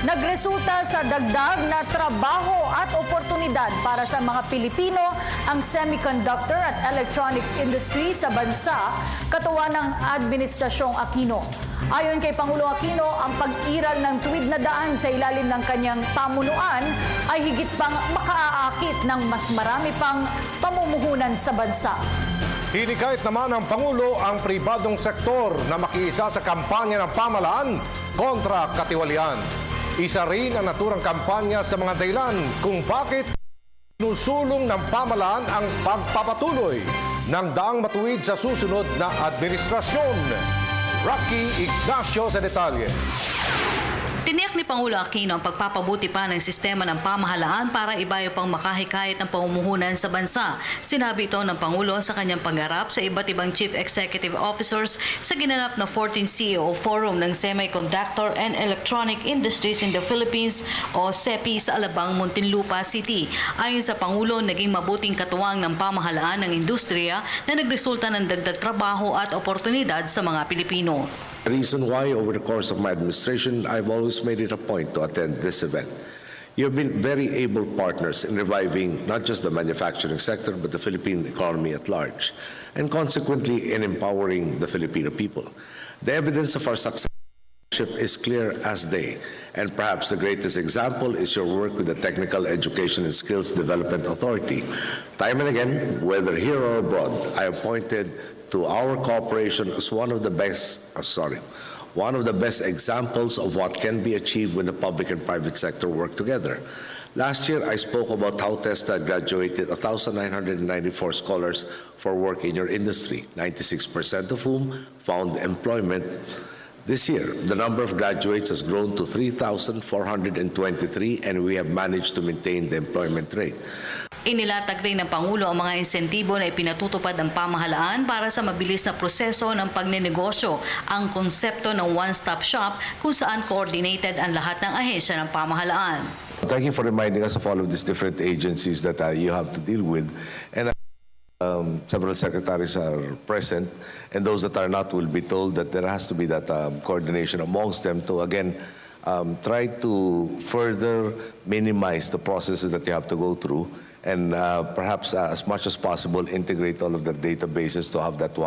Nagresulta sa dagdag na trabaho at oportunidad para sa mga Pilipino ang semiconductor at electronics industry sa bansa, katuwa ng Administrasyong Aquino. Ayon kay Pangulo Aquino, ang pag-iral ng tuwid na daan sa ilalim ng kanyang pamunuan ay higit pang makaaakit ng mas marami pang pamumuhunan sa bansa. Hinikayat naman ng Pangulo ang pribadong sektor na makiisa sa kampanya ng pamahalaan kontra katiwalian. Isa rin ang naturang kampanya sa mga dahilan kung bakit sinusulong ng pamahalaan ang pagpapatuloy ng daang matuwid sa susunod na administrasyon. Rocky Ignacio sa detalye. Tiniyak ni Pangulo Aquino ang pagpapabuti pa ng sistema ng pamahalaan para ibayo pang makahikayat ng pamumuhunan sa bansa. Sinabi ito ng Pangulo sa kanyang pagharap sa iba't ibang Chief Executive Officers sa ginanap na 14th CEO Forum ng Semi-conductor and Electronic Industries in the Philippines o SEPI sa Alabang, Muntinlupa City. Ayon sa Pangulo, naging mabuting katuwang ng pamahalaan ng industriya na nagresulta ng dagdag trabaho at oportunidad sa mga Pilipino. The reason why, over the course of my administration, I've always made it a point to attend this event. You have been very able partners in reviving not just the manufacturing sector, but the Philippine economy at large, and consequently in empowering the Filipino people. The evidence of our success is clear as day, and perhaps the greatest example is your work with the Technical Education and Skills Development Authority. Time and again, whether here or abroad, I have pointed to our cooperation as one of the best examples of what can be achieved when the public and private sector work together. Last year, I spoke about how TESTA graduated 1,994 scholars for work in your industry, 96% of whom found employment. This year, the number of graduates has grown to 3,423, and we have managed to maintain the employment rate. Inilatag rin ng Pangulo ang mga insentibo na ipinatutupad ng pamahalaan para sa mabilis na proseso ng pagnenegosyo, ang konsepto ng one-stop shop kung saan coordinated ang lahat ng ahensya ng pamahalaan. Thank you for reminding us of all of these different agencies that you have to deal with. And several secretaries are present, and those that are not will be told that there has to be that coordination amongst them to, again, try to further minimize the processes that you have to go through, and perhaps as much as possible integrate all of the databases to have that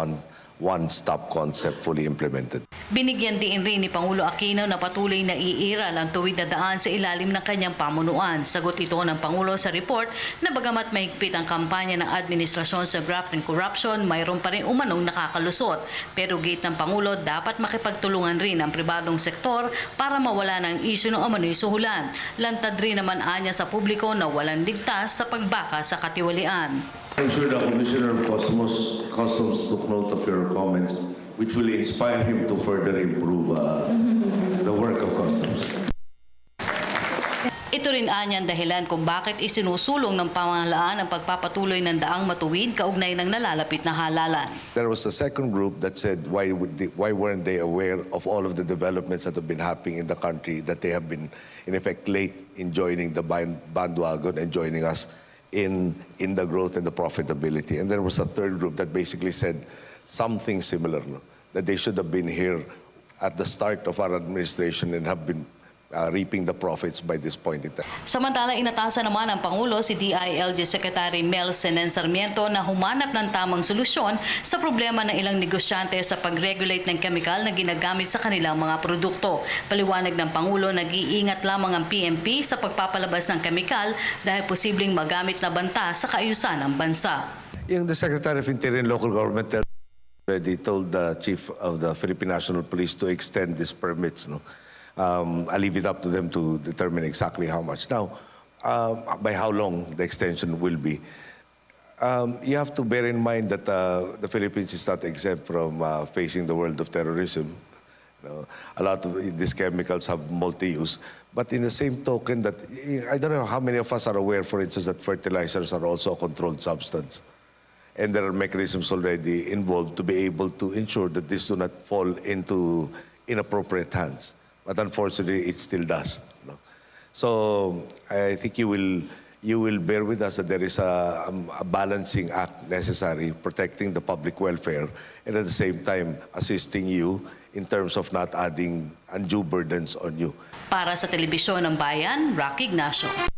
one-stop concept fully implemented. Binigyan din rin ni Pangulo Aquino na patuloy na iiral ang tuwid na daan sa ilalim ng kanyang pamunuan. Sagot ito ng Pangulo sa report na bagamat mahigpit ang kampanya ng administrasyon sa graft and corruption, mayroon pa rin umanong nakakalusot. Pero gate ng Pangulo, dapat makipagtulungan rin ang pribadong sektor para mawala ng isyu ng umano'y suhulan. Lantad rin naman anya sa publiko na walang ligtas sa pagbaka sa katiwalian. I'm sure the Commissioner of Customs took note of your comments, which will inspire him to further improve the work of Customs. Ito rin anyang dahilan kung bakit isinusulong ng pamahalaan ang pagpapatuloy ng daang matuwid kaugnay ng nalalapit na halalan. There was a second group that said why weren't they aware of all of the developments that have been happening in the country, that they have been in effect late in joining the bandwagon and joining us in the growth and the profitability. And there was a third group that basically said something similar, no? That they should have been here at the start of our administration and have been reaping the profits by this point in time. Samantala, inatasan naman ng Pangulo si DILG Secretary Mel Senen Sarmiento na humanap ng tamang solusyon sa problema ng ilang negosyante sa pag-regulate ng chemical na ginagamit sa kanilang mga produkto. Paliwanag ng Pangulo, nag-iingat lamang ang PNP sa pagpapalabas ng chemical dahil posibleng magamit na banta sa kaayusan ng bansa. Yung the Secretary of Interior and Local Government already told the Chief of the Philippine National Police to extend these permits, no? I'll leave it up to them to determine exactly how much. Now, by how long the extension will be. You have to bear in mind that the Philippines is not exempt from facing the world of terrorism. A lot of these chemicals have multi-use. But in the same token, that I don't know how many of us are aware, for instance, that fertilizers are also a controlled substance. And there are mechanisms already involved to be able to ensure that this do not fall into inappropriate hands. But unfortunately, it still does. No? So I think you you will bear with us that there is a balancing act necessary, protecting the public welfare and at the same time assisting you in terms of not adding undue burdens on you. Para sa Telebisyon ng Bayan, Rocky Ignacio.